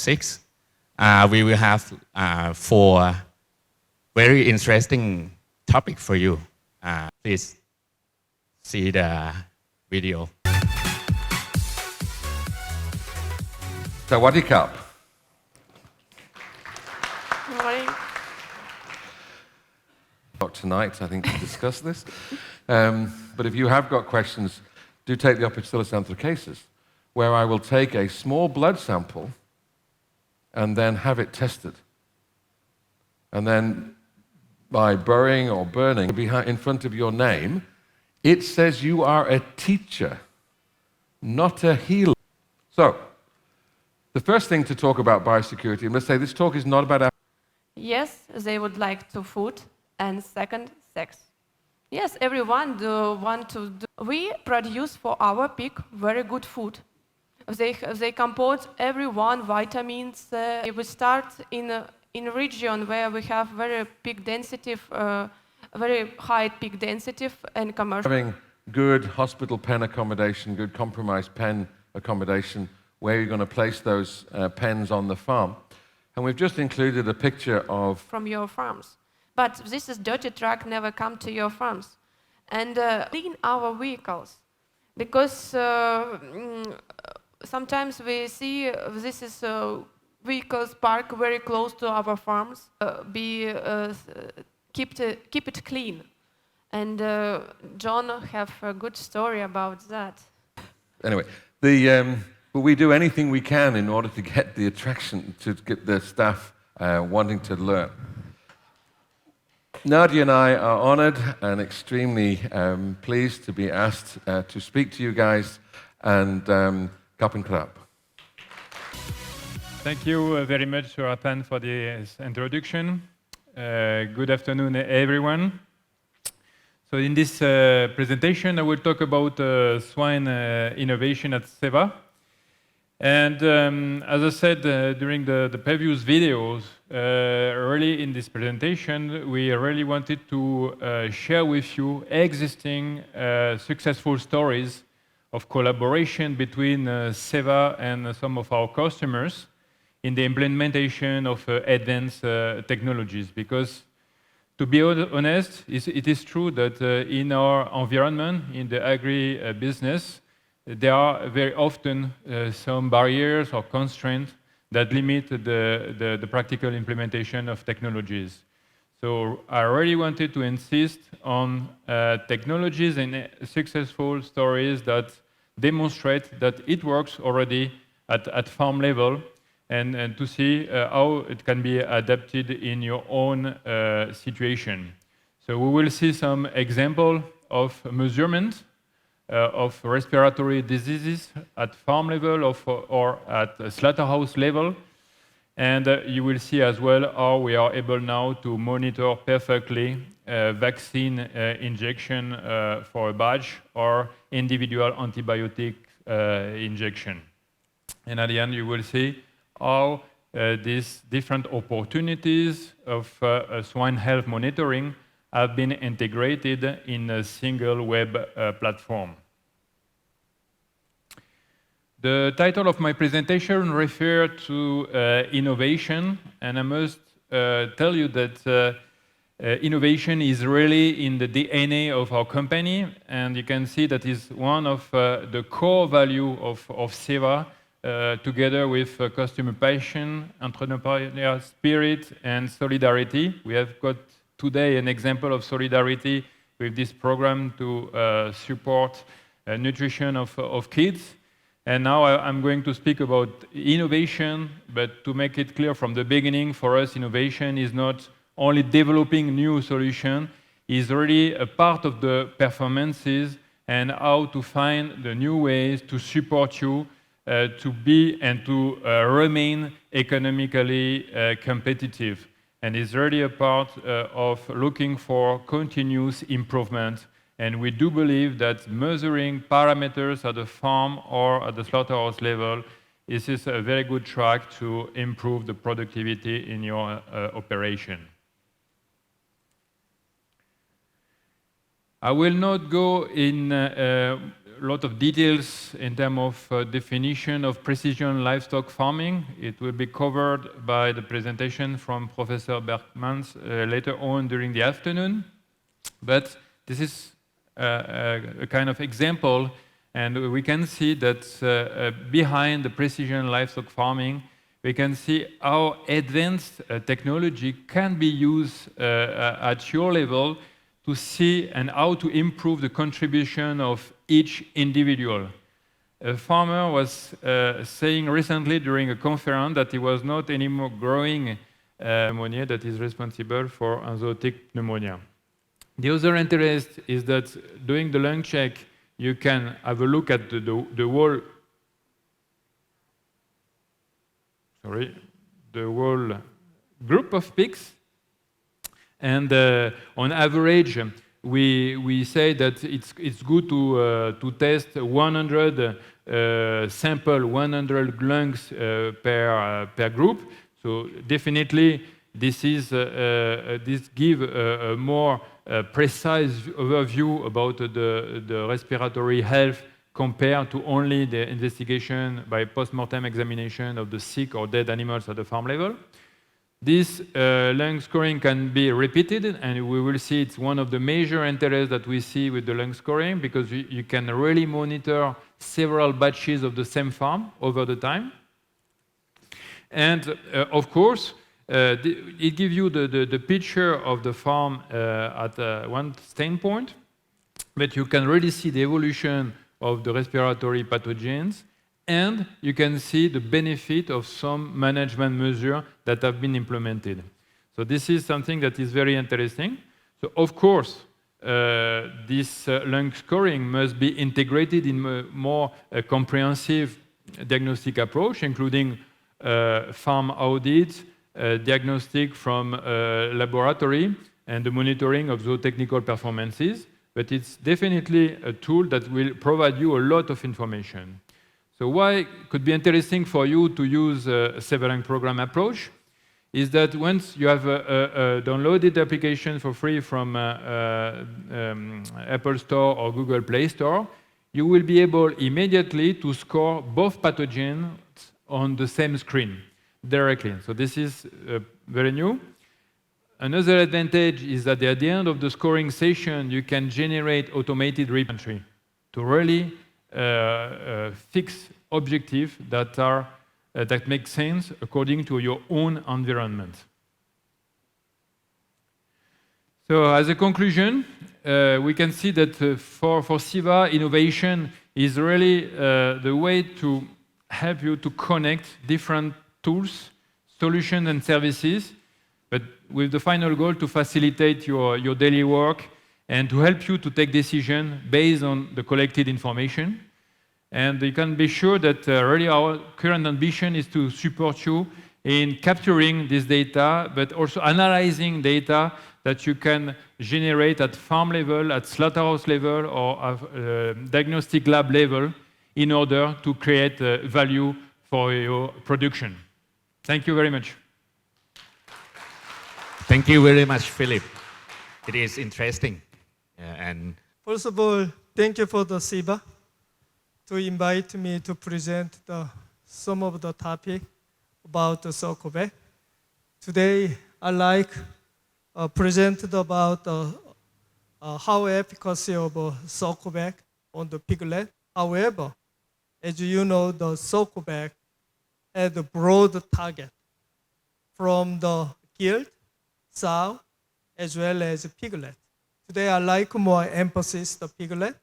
6, we will have 4 very interesting topics for you. Please see the video. Sawadee-kap. Tonight, I think, to discuss this. But if you have got questions, do take the opportunity to answer cases, where I will take a small blood sample and then have it tested. And then by burying or burning behind, in front of your name, it says you are a teacher, not a healer. So, the first thing to talk about biosecurity, and let's say this talk is not about... Yes, they would like to food, and second, sex. Yes, everyone want to do. We produce for our pig very good food. They compose everyone vitamins. We start in a region where we have very pig density, very high pig density and commercial. Having good hospital pen accommodation, good compromised pen accommodation, where you're going to place those pens on the farm. And we've just included a picture of... from your farms. But this is dirty truck never come to your farms. And clean our vehicles. Because sometimes we see this is vehicles parked very close to our farms. Keep it clean. And John have a good story about that. Anyway, but we do anything we can in order to get the attraction, to get the staff wanting to learn. Nadia and I are honored and extremely pleased to be asked to speak to you guys, and kap and klap. Thank you very much, Rapan, for this introduction. Good afternoon, everyone. So in this presentation, I will talk about swine innovation at Ceva. And as I said during the previous videos, early in this presentation, we really wanted to share with you existing successful stories of collaboration between Ceva and some of our customers in the implementation of advanced technologies. Because to be honest, it is true that in our environment, in the agri-business, there are very often some barriers or constraints that limit the practical implementation of technologies. So I really wanted to insist on technologies and successful stories that demonstrate that it works already at farm level, and to see how it can be adapted in your own situation. So we will see some example of measurement of respiratory diseases at farm level or at slaughterhouse level. And you will see as well how we are able now to monitor perfectly vaccine injection for a batch or individual antibiotic injection. And at the end, you will see how these different opportunities of swine health monitoring have been integrated in a single web platform. The title of my presentation refers to innovation, and I must tell you that innovation is really in the DNA of our company, and you can see that is one of the core value of Ceva, together with customer passion, entrepreneurial spirit, and solidarity. We have got today an example of solidarity with this program to support nutrition of kids. And now I'm going to speak about innovation, but to make it clear from the beginning, for us, innovation is not only developing new solutions, it's really a part of the performances and how to find the new ways to support you to be and to remain economically competitive. And it's really a part of looking for continuous improvement. And we do believe that measuring parameters at the farm or at the slaughterhouse level is a very good track to improve the productivity in your operation. I will not go in lot of details in terms of definition of precision livestock farming. It will be covered by the presentation from Professor Bergmans later on during the afternoon. But this is a kind of example, and we can see that behind the precision livestock farming, we can see how advanced technology can be used at your level to see and how to improve the contribution of each individual. A farmer was saying recently during a conference that he was not anymore growing pneumonia that is responsible for enzootic pneumonia. The other interest is that doing the lung check, you can have a look at the whole group of pigs. And on average, we say that it's good to test 100 sample, 100 lungs per group. So definitely, this gives a more precise overview about the respiratory health compared to only the investigation by post-mortem examination of the sick or dead animals at the farm level. This lung scoring can be repeated, and we will see it's one of the major interests that we see with the lung scoring, because you can really monitor several batches of the same farm over the time. And of course, it gives you the picture of the farm at one standpoint, but you can really see the evolution of the respiratory pathogens, and you can see the benefit of some management measures that have been implemented. So this is something that is very interesting. So of course, this lung scoring must be integrated in a more comprehensive diagnostic approach, including farm audits, diagnostic from laboratory, and the monitoring of zootechnical performances. But it's definitely a tool that will provide you a lot of information. So why it could be interesting for you to use a Ceva Lung program approach is that once you have downloaded the application for free from Apple Store or Google Play Store, you will be able immediately to score both pathogens on the same screen directly. So this is very new. Another advantage is that at the end of the scoring session, you can generate automated entry to really fix objectives that make sense according to your own environment. So as a conclusion, we can see that for Ceva, innovation is really the way to help you to connect different tools, solutions, and services, but with the final goal to facilitate your daily work and to help you to take decisions based on the collected information. And you can be sure that really our current ambition is to support you in capturing this data, but also analyzing data that you can generate at farm level, at slaughterhouse level, or at diagnostic lab level in order to create value for your production. Thank you very much. Thank you very much, Philip. It is interesting. And First of all, thank you for the Ceva to invite me to present some of the topic about the Socobek. Today, I like presented about how efficacy of Socobek on the piglet. However, as you know, the Socobek had a broad target from the gilt, sow, as well as piglet. Today, I like more emphasis the piglet.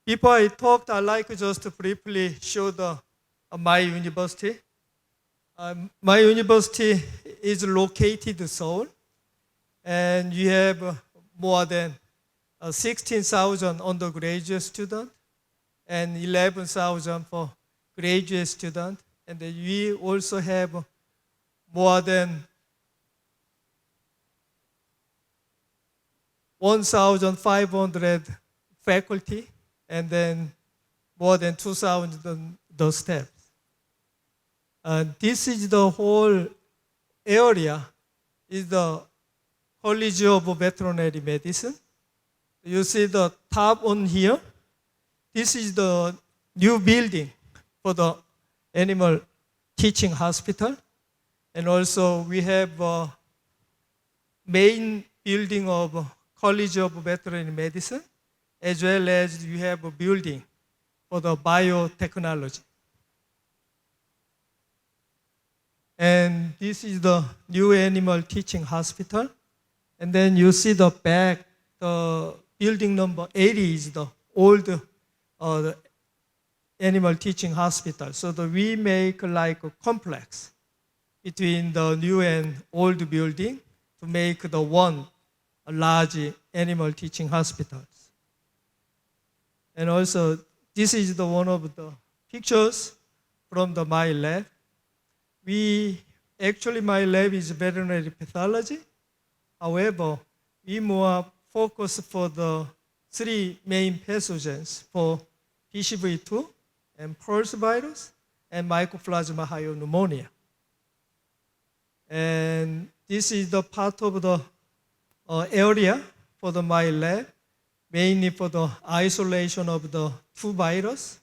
Before I talked, I like just to briefly show my university. My university is located in Seoul, and you have more than 16,000 undergraduate students and 11,000 for graduate students. And we also have more than 1,500 faculty, and then more than 2,000 the staff. This is the whole area, is the College of Veterinary Medicine. You see the top on here. This is the new building for the animal teaching hospital. And also we have a main building of College of Veterinary Medicine, as well as you have a building for the biotechnology. And this is the new animal teaching hospital. And then you see the back, the building number 80 is the old the animal teaching hospital. So we make like a complex between the new and old building to make the one large animal teaching hospitals. And also, this is the one of the pictures from my lab. My lab is veterinary pathology. However, we more focus for the three main pathogens for PCV2 and pulse virus and mycoplasma pneumonia. And this is the part of the area for my lab, mainly for the isolation of the two viruses.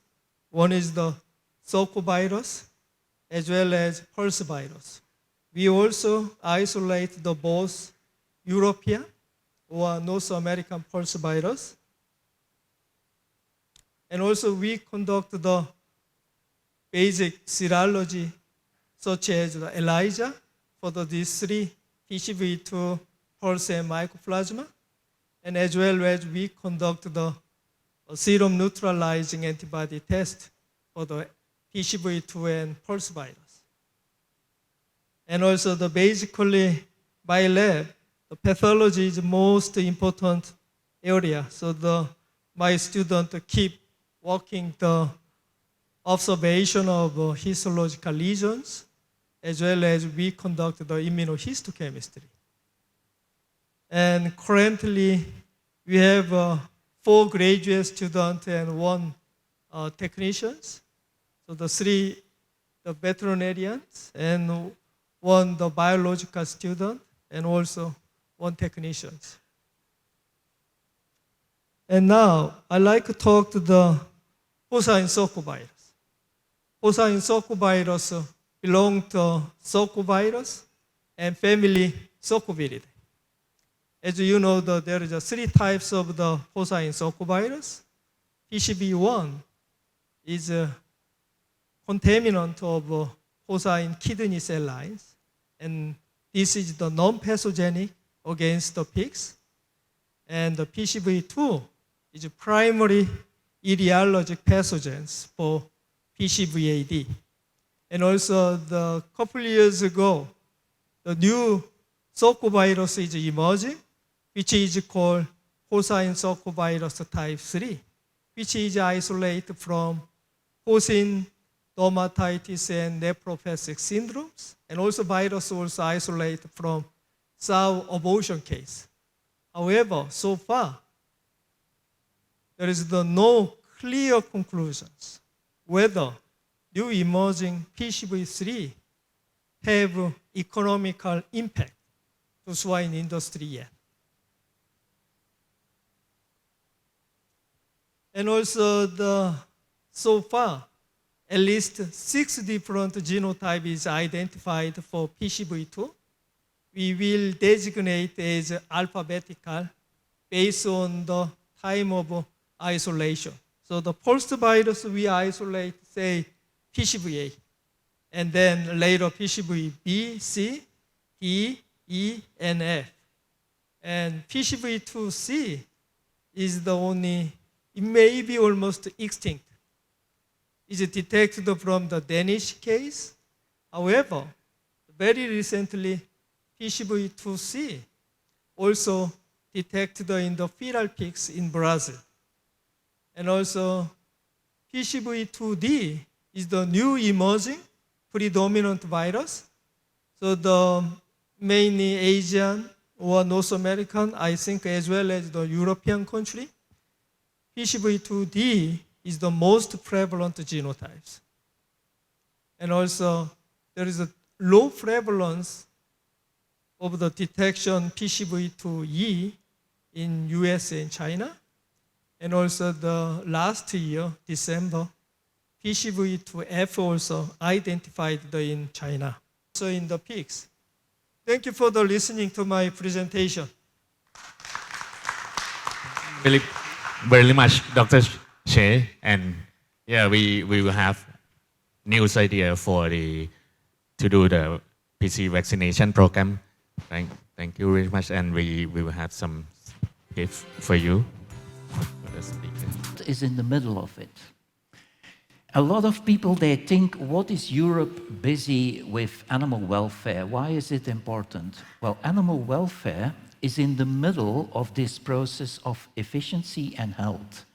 One is the sarcovirus, as well as pulse virus. We also isolate the both European or North American pulse virus. And also we conduct the basic serology, such as the ELISA for these three PCV2, pulse, and mycoplasma. And as well as we conduct the serum neutralizing antibody test for the PCV2 and pulse virus. And also basically my lab, the pathology is the most important area. So my students keep working the observation of histological lesions, as well as we conduct the immunohistochemistry. And currently, we have 4 graduate students and 1 technicians. So the 3, the veterinarians, and 1, the biological student, and also 1 technician. And now, I'd like to talk to the porcine sarcovirus. Porcine sarcovirus belong to sarcovirus and family Sarcoviridae. As you know, there is 3 types of the porcine sarcovirus. PCV1 is a contaminant of porcine kidney cell lines, and this is the non-pathogenic against the pigs. And the PCV2 is a primary etiologic pathogens for PCVAD. And also, a couple years ago, the new sarcovirus is emerging, which is called porcine sarcovirus type 3, which is isolated from porcine dermatitis and nephropathic syndromes, and also virus also isolated from sow abortion case. However, so far, there is no clear conclusions whether new emerging PCV3 have economical impact to swine industry yet. And also, so far, at least 6 different genotypes is identified for PCV2. We will designate as alphabetical based on the time of isolation. So the first virus we isolate, say, PCVA, and then later PCV B, C, D, E, and F. And PCV2C is the only, it may be almost extinct. It's detected from the Danish case. However, very recently, PCV2C also detected in the feral pigs in Brazil. And also, PCV2D is the new emerging predominant virus. So the mainly Asian or North American, I think, as well as the European country, PCV2D is the most prevalent genotypes. And also, there is a low prevalence of the detection PCV2E in US and China. And also the last year, December, PCV2F also identified in China. So in the pigs. Thank you for the listening to my presentation. Philip, very much, Dr. Che, and yeah, we will have news idea for to do the PC vaccination program. Thank you very much, and we will have some gift for you. For the speaker. Is in the middle of it. A lot of people, they think, what is Europe busy with animal welfare? Why is it important? Well, animal welfare is in the middle of this process of efficiency and health,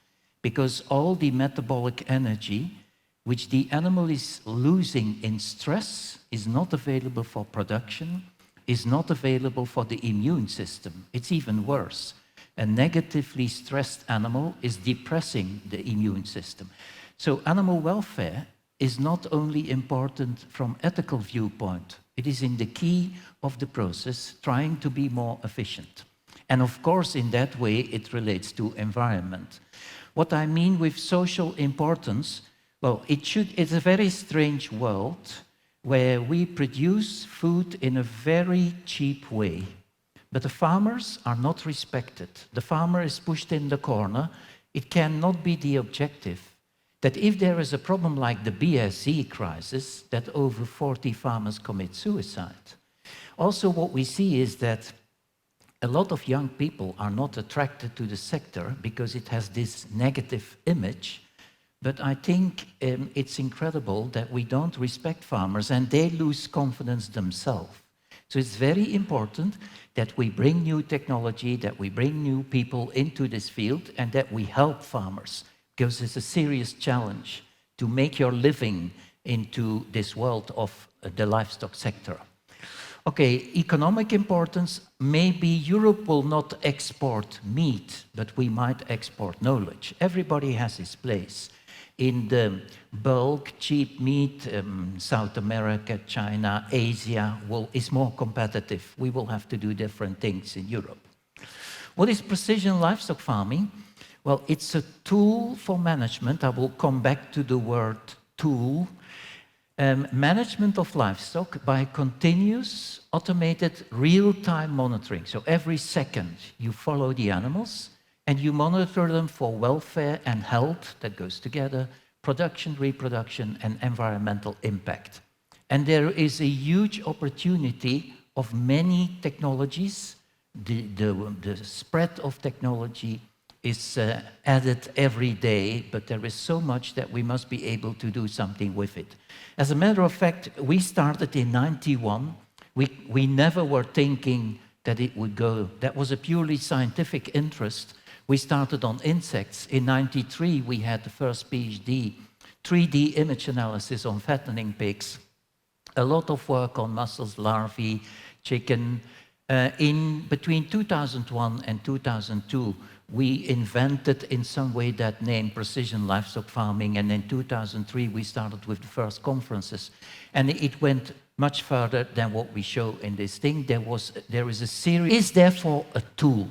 because all the metabolic energy which the animal is losing in stress is not available for production, is not available for the immune system. It's even worse. A negatively stressed animal is depressing the immune system. So animal welfare is not only important from ethical viewpoint, it is in the key of the process, trying to be more efficient. And of course, in that way, it relates to environment. What I mean with social importance, well, it's a very strange world where we produce food in a very cheap way, but the farmers are not respected. The farmer is pushed in the corner. It cannot be the objective that if there is a problem like the BSE crisis, that over 40 farmers commit suicide. Also, what we see is that a lot of young people are not attracted to the sector because it has this negative image. But I think it's incredible that we don't respect farmers and they lose confidence themselves. So it's very important that we bring new technology, that we bring new people into this field, and that we help farmers, because it's a serious challenge to make your living into this world of the livestock sector. Okay, economic importance, maybe Europe will not export meat, but we might export knowledge. Everybody has his place. In the bulk, cheap meat, South America, China, Asia is more competitive. We will have to do different things in Europe. What is precision livestock farming? Well, it's a tool for management. I will come back to the word tool. Management of livestock by continuous, automated, real-time monitoring. So every second you follow the animals and you monitor them for welfare and health, that goes together, production, reproduction, and environmental impact. And there is a huge opportunity of many technologies. The spread of technology is added every day, but there is so much that we must be able to do something with it. As a matter of fact, we started in '91. We never were thinking that it would go. That was a purely scientific interest. We started on insects. In '93, we had the first PhD, 3D image analysis on fattening pigs. A lot of work on mussels, larvae, chicken. In between 2001 and 2002, we invented in some way that name, precision livestock farming, and in 2003 we started with the first conferences. And it went much further than what we show in this thing. There is a series, is therefore a tool.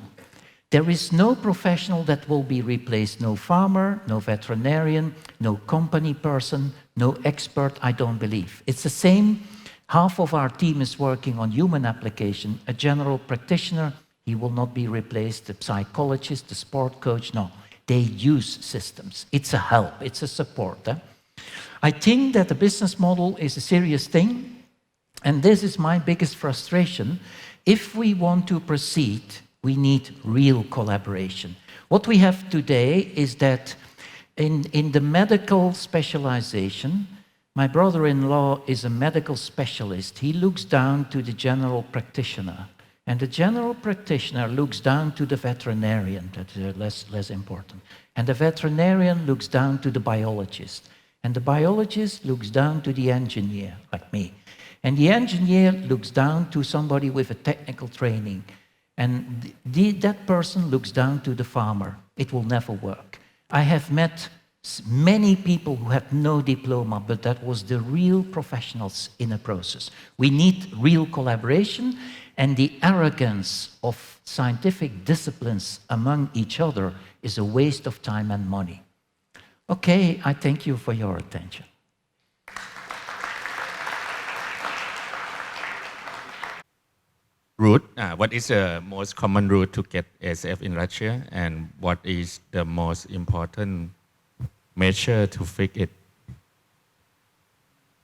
There is no professional that will be replaced, no farmer, no veterinarian, no company person, no expert, I don't believe. It's the same. Half of our team is working on human application. A general practitioner, he will not be replaced. The psychologist, the sport coach, no. They use systems. It's a help, it's a support. I think that the business model is a serious thing, and this is my biggest frustration. If we want to proceed, we need real collaboration. What we have today is that in the medical specialization, my brother-in-law is a medical specialist. He looks down to the general practitioner. And the general practitioner looks down to the veterinarian, that's less important. And the veterinarian looks down to the biologist. And the biologist looks down to the engineer, like me. And the engineer looks down to somebody with a technical training. And that person looks down to the farmer. It will never work. I have met many people who had no diploma, but that was the real professionals in a process. We need real collaboration, And the arrogance of scientific disciplines among each other is a waste of time and money. Okay, I thank you for your attention. Route. What is the most common route to get ASF in Russia, and what is the most important measure to fix it?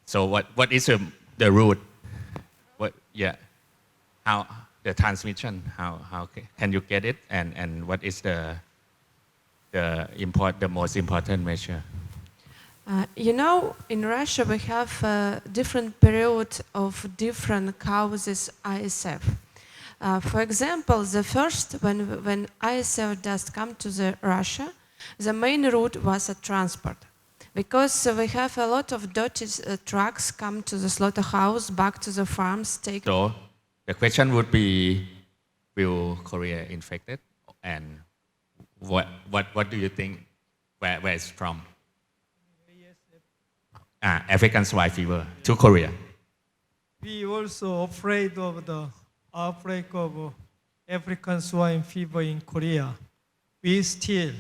So what is the route? How the transmission? How can you get it? And what is the most important measure? You know, in Russia we have different periods of different causes ISF. For example, the first, when ISF does come to Russia, the main route was a transport. Because we have a lot of dirty trucks come to the slaughterhouse, back to the farms, take... So the question would be, will Korea infected? And what do you think, where it's from? African swine fever to Korea. We also afraid of the outbreak of African swine fever in Korea. We still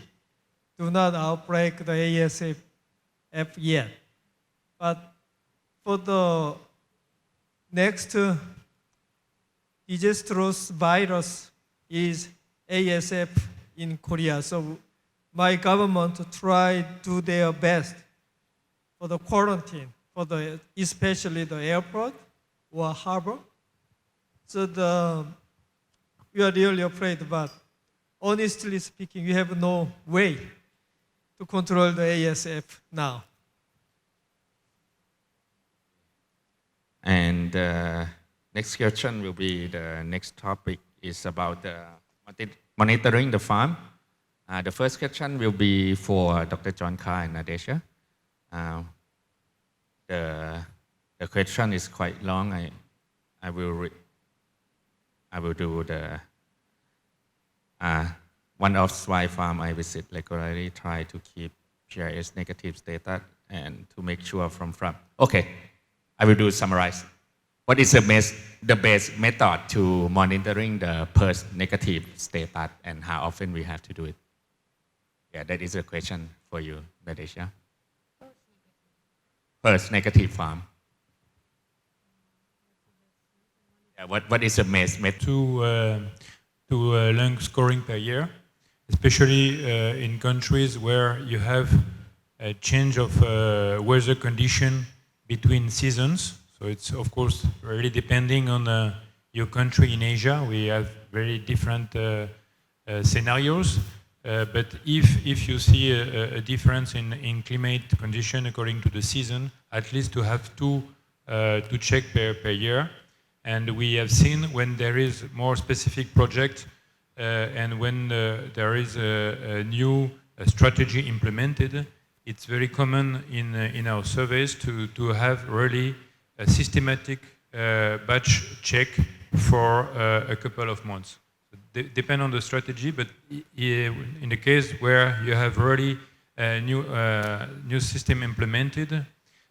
do not outbreak the ASF yet. But for the next disastrous virus is ASF in Korea. So my government try to do their best for the quarantine, especially the airport or harbor. So we are really afraid, but honestly speaking, we have no way to control the ASF now. And next question will be, the next topic is about the monitoring the farm. The first question will be for Dr. John Carr and Nadesha. The question is quite long. I will do the one of swine farm I visit regularly, try to keep GIS negative status and to make sure from farm. Okay, I will do summarize. What is the best method to monitoring the PRRS negative status, and how often we have to do it? Yeah, that is a question for you, Nadesha. PRRS negative farm. Yeah, what is the best method? To lung scoring per year, especially in countries where you have a change of weather condition between seasons. So it's of course really depending on your country in Asia. We have very different scenarios. But if you see a difference in climate condition according to the season, at least to have two to check per year. And we have seen when there is more specific project and when there is a new strategy implemented, it's very common in our surveys to have really a systematic batch check for a couple of months. Depend on the strategy, but in the case where you have really a new system implemented,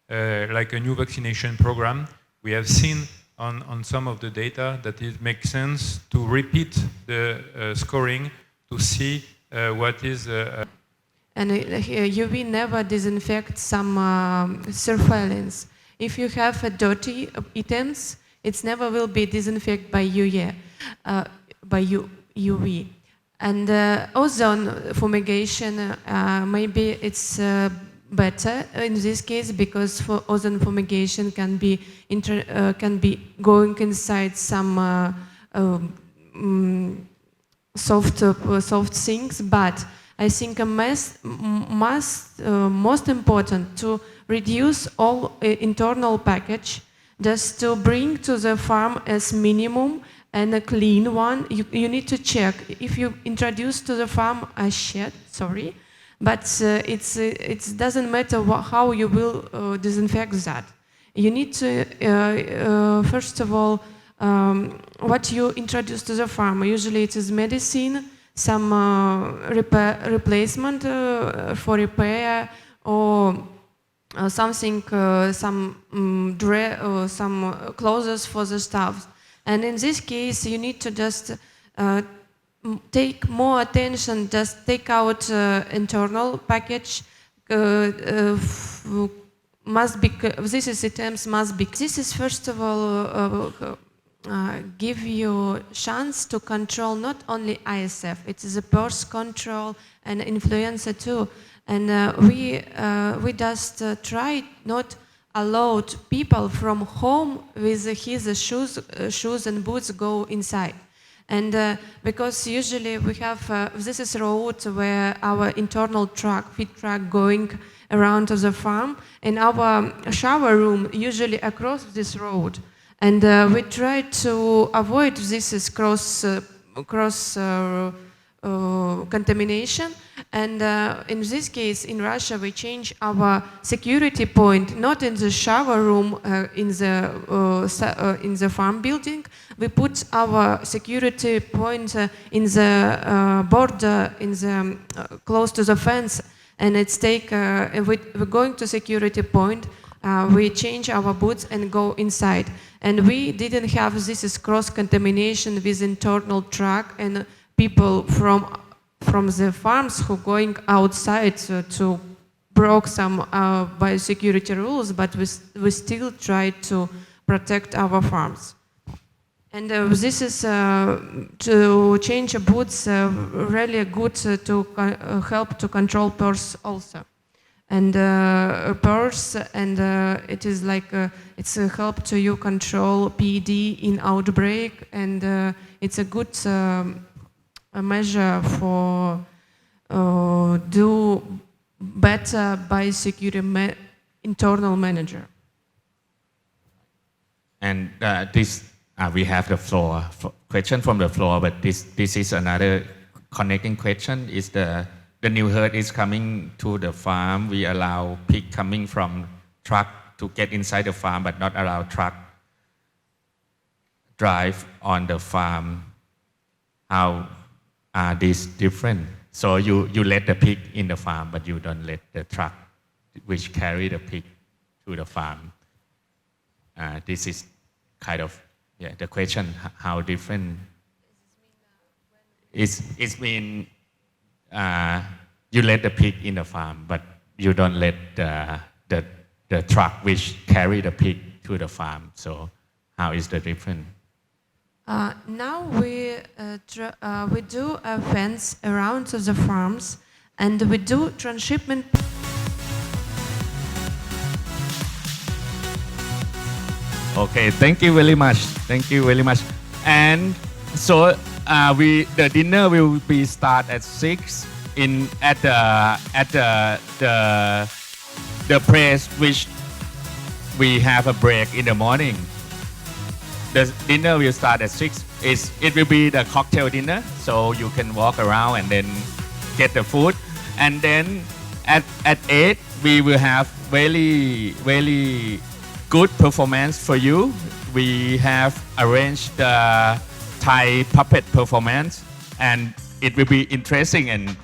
like a new vaccination program, we have seen on some of the data that it makes sense to repeat the scoring to see what is... And UV never disinfect some surveillance. If you have a dirty items, it never will be disinfected by UV. And ozone fumigation, maybe it's better in this case, because for ozone fumigation can be going inside some soft things. But I think most important to reduce all internal package, just to bring to the farm as minimum and a clean one. You need to check if you introduce to the farm a shed, but it doesn't matter how you will disinfect that. You need to, first of all, what you introduce to the farm. Usually it is medicine, some replacement for repair, or something, some clothes for the staff. And in this case, you need to just take more attention, just take out internal package, must be, this is items must be, this is first of all give you chance to control not only ISF, it is a birth control and influenza too. And we just try not allowed people from home with his shoes and boots go inside. And because usually we have, this is road where our internal truck, feed truck going around to the farm, and our shower room usually across this road. And we try to avoid this cross contamination. And in this case, in Russia, we change our security point, not in the shower room in the farm building. We put our security point in the border, in the close to the fence, and it's we're going to security point. We change our boots and go inside. And we didn't have this cross contamination with internal truck and people from the farms who going outside to broke some biosecurity rules, but we still try to protect our farms. And this is to change boots really good to help to control PRRS also. And PRRS, and it is like it's a help to you control PED in outbreak, and it's a good a measure for do better biosecurity internal manager. And this we have the floor question from the floor, but this is another connecting question. Is the new herd is coming to the farm? We allow pig coming from truck to get inside the farm, but not allow truck drive on the farm. How are these different? So you let the pig in the farm, but you don't let the truck which carry the pig to the farm. This is kind of the question. How different? It's mean you let the pig in the farm, but you don't let the truck which carry the pig to the farm. So how is the difference? Now we do a fence around the farms, and we do transshipment. Okay, thank you very much. Thank you very much. And so the dinner will be start at 6 at the place which we have a break in the morning. The dinner will start at 6. It will be the cocktail dinner, so you can walk around and then get the food. And then at 8 we will have very good performance for you. We have arranged the Thai puppet performance, and it will be interesting. And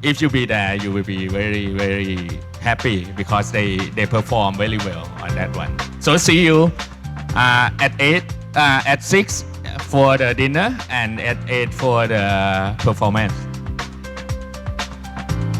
if you be there, you will be very happy because they perform very well on that one. So see you at 6 for the dinner and at 8 for the performance.